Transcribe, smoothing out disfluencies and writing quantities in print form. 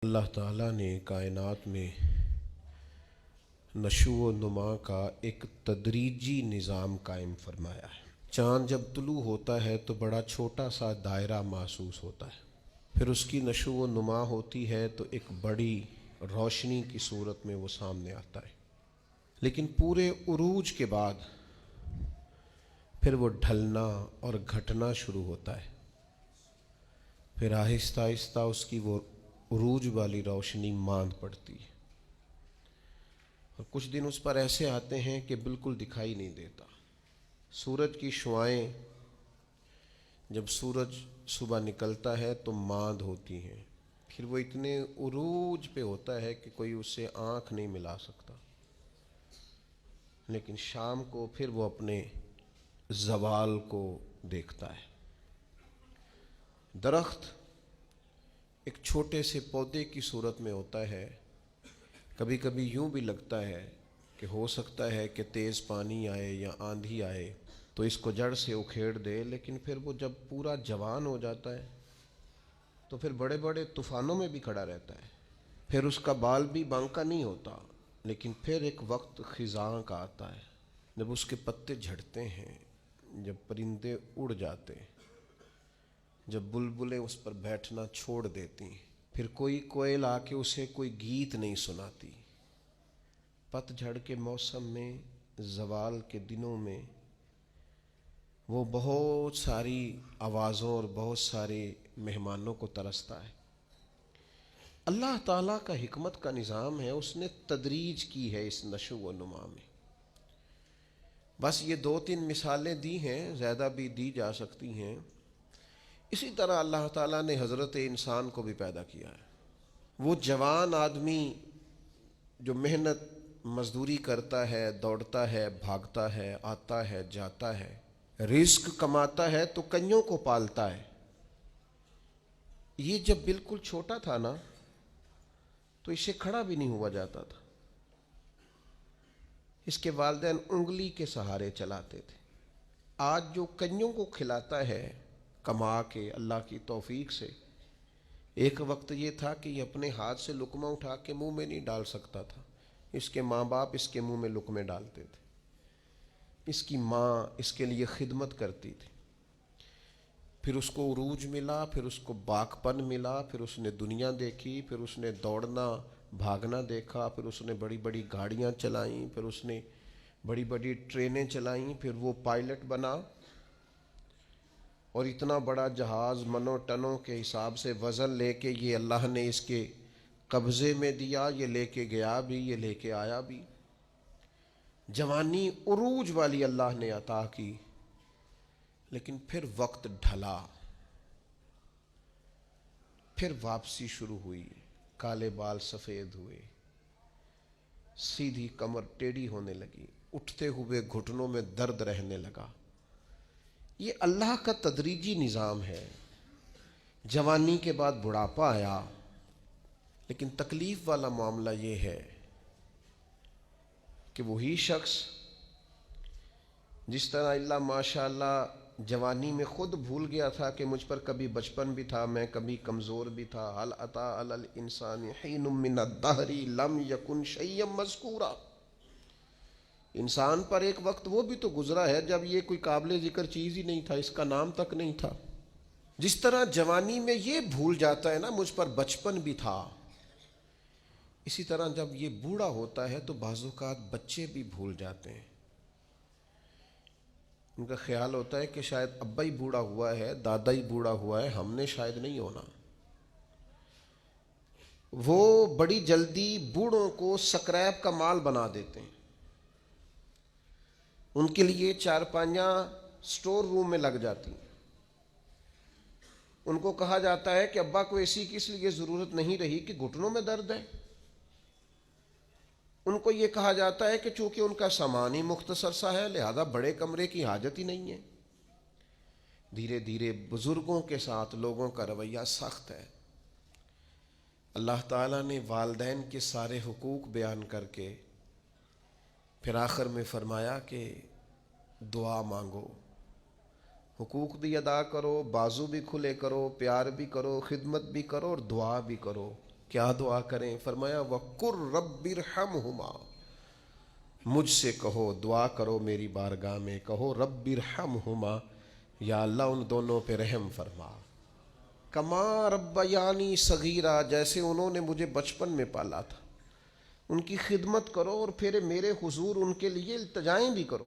اللہ تعالیٰ نے کائنات میں نشو و نما کا ایک تدریجی نظام قائم فرمایا ہے۔ چاند جب طلوع ہوتا ہے تو بڑا چھوٹا سا دائرہ محسوس ہوتا ہے، پھر اس کی نشو و نما ہوتی ہے تو ایک بڑی روشنی کی صورت میں وہ سامنے آتا ہے، لیکن پورے عروج کے بعد پھر وہ ڈھلنا اور گھٹنا شروع ہوتا ہے، پھر آہستہ آہستہ اس کی وہ عروج والی روشنی ماند پڑتی ہے، اور کچھ دن اس پر ایسے آتے ہیں کہ بالکل دکھائی نہیں دیتا۔ سورج کی شعاعیں جب سورج صبح نکلتا ہے تو ماند ہوتی ہیں، پھر وہ اتنے عروج پہ ہوتا ہے کہ کوئی اس سے آنکھ نہیں ملا سکتا، لیکن شام کو پھر وہ اپنے زوال کو دیکھتا ہے۔ درخت ایک چھوٹے سے پودے کی صورت میں ہوتا ہے، کبھی کبھی یوں بھی لگتا ہے کہ ہو سکتا ہے کہ تیز پانی آئے یا آندھی آئے تو اس کو جڑ سے اکھیڑ دے، لیکن پھر وہ جب پورا جوان ہو جاتا ہے تو پھر بڑے بڑے طوفانوں میں بھی کھڑا رہتا ہے، پھر اس کا بال بھی بانکا نہیں ہوتا، لیکن پھر ایک وقت خزاں کا آتا ہے جب اس کے پتے جھڑتے ہیں، جب پرندے اڑ جاتے ہیں، جب بلبلیں اس پر بیٹھنا چھوڑ دیتی، پھر کوئی کوئل آ کے اسے کوئی گیت نہیں سناتی۔ پت جھڑ کے موسم میں، زوال کے دنوں میں وہ بہت ساری آوازوں اور بہت سارے مہمانوں کو ترستا ہے۔ اللہ تعالیٰ کا حکمت کا نظام ہے، اس نے تدریج کی ہے اس نشو و نما میں۔ بس یہ 2-3 مثالیں دی ہیں، زیادہ بھی دی جا سکتی ہیں۔ اسی طرح اللہ تعالیٰ نے حضرت انسان کو بھی پیدا کیا ہے۔ وہ جوان آدمی جو محنت مزدوری کرتا ہے، دوڑتا ہے، بھاگتا ہے، آتا ہے، جاتا ہے، رزق کماتا ہے تو کئیوں کو پالتا ہے۔ یہ جب بالکل چھوٹا تھا نا تو اسے کھڑا بھی نہیں ہوا جاتا تھا، اس کے والدین انگلی کے سہارے چلاتے تھے۔ آج جو کئیوں کو کھلاتا ہے کما کے اللہ کی توفیق سے، ایک وقت یہ تھا کہ یہ اپنے ہاتھ سے لقمہ اٹھا کے منہ میں نہیں ڈال سکتا تھا، اس کے ماں باپ اس کے منہ میں لقمے ڈالتے تھے، اس کی ماں اس کے لیے خدمت کرتی تھی، پھر اس کو عروج ملا، پھر اس کو باکپن ملا، پھر اس نے دنیا دیکھی، پھر اس نے دوڑنا بھاگنا دیکھا، پھر اس نے بڑی بڑی گاڑیاں چلائیں، پھر اس نے بڑی بڑی ٹرینیں چلائیں، پھر وہ پائلٹ بنا، اور اتنا بڑا جہاز منوں ٹنوں کے حساب سے وزن لے کے یہ اللہ نے اس کے قبضے میں دیا، یہ لے کے گیا بھی، یہ لے کے آیا بھی۔ جوانی عروج والی اللہ نے عطا کی، لیکن پھر وقت ڈھلا، پھر واپسی شروع ہوئی، کالے بال سفید ہوئے، سیدھی کمر ٹیڑھی ہونے لگی، اٹھتے ہوئے گھٹنوں میں درد رہنے لگا۔ یہ اللہ کا تدریجی نظام ہے۔ جوانی کے بعد بڑھاپا آیا، لیکن تکلیف والا معاملہ یہ ہے کہ وہی شخص جس طرح اللہ ماشاء اللہ جوانی میں خود بھول گیا تھا کہ مجھ پر کبھی بچپن بھی تھا، میں کبھی کمزور بھی تھا، هل اتى على الانسان حين من الدهر لم يكن شيئا مذكورا، انسان پر ایک وقت وہ بھی تو گزرا ہے جب یہ کوئی قابل ذکر چیز ہی نہیں تھا، اس کا نام تک نہیں تھا۔ جس طرح جوانی میں یہ بھول جاتا ہے نا مجھ پر بچپن بھی تھا، اسی طرح جب یہ بوڑھا ہوتا ہے تو بعض اوقات بچے بھی بھول جاتے ہیں۔ ان کا خیال ہوتا ہے کہ شاید ابا ہی بوڑھا ہوا ہے، دادا ہی بوڑھا ہوا ہے، ہم نے شاید نہیں ہونا۔ وہ بڑی جلدی بوڑھوں کو سکریپ کا مال بنا دیتے ہیں، ان کے لیے چارپائیاں سٹور روم میں لگ جاتی ہیں، ان کو کہا جاتا ہے کہ ابا کو ایسی کی اس لیے ضرورت نہیں رہی کہ گھٹنوں میں درد ہے، ان کو یہ کہا جاتا ہے کہ چونکہ ان کا سامان ہی مختصر سا ہے لہذا بڑے کمرے کی حاجت ہی نہیں ہے۔ دھیرے دھیرے بزرگوں کے ساتھ لوگوں کا رویہ سخت ہے۔ اللہ تعالیٰ نے والدین کے سارے حقوق بیان کر کے پھر آخر میں فرمایا کہ دعا مانگو، حقوق بھی ادا کرو، بازو بھی کھلے کرو، پیار بھی کرو، خدمت بھی کرو اور دعا بھی کرو۔ کیا دعا کریں؟ فرمایا وَقُرْ رَبِّ ارْحَمْهُمَا، مجھ سے کہو، دعا کرو میری بارگاہ میں، کہو رب ارحمہما، یا اللہ ان دونوں پہ رحم فرما، کما ربیانی صغیرہ، جیسے انہوں نے مجھے بچپن میں پالا تھا، ان کی خدمت کرو اور پھر میرے حضور ان کے لیے التجائیں بھی کرو۔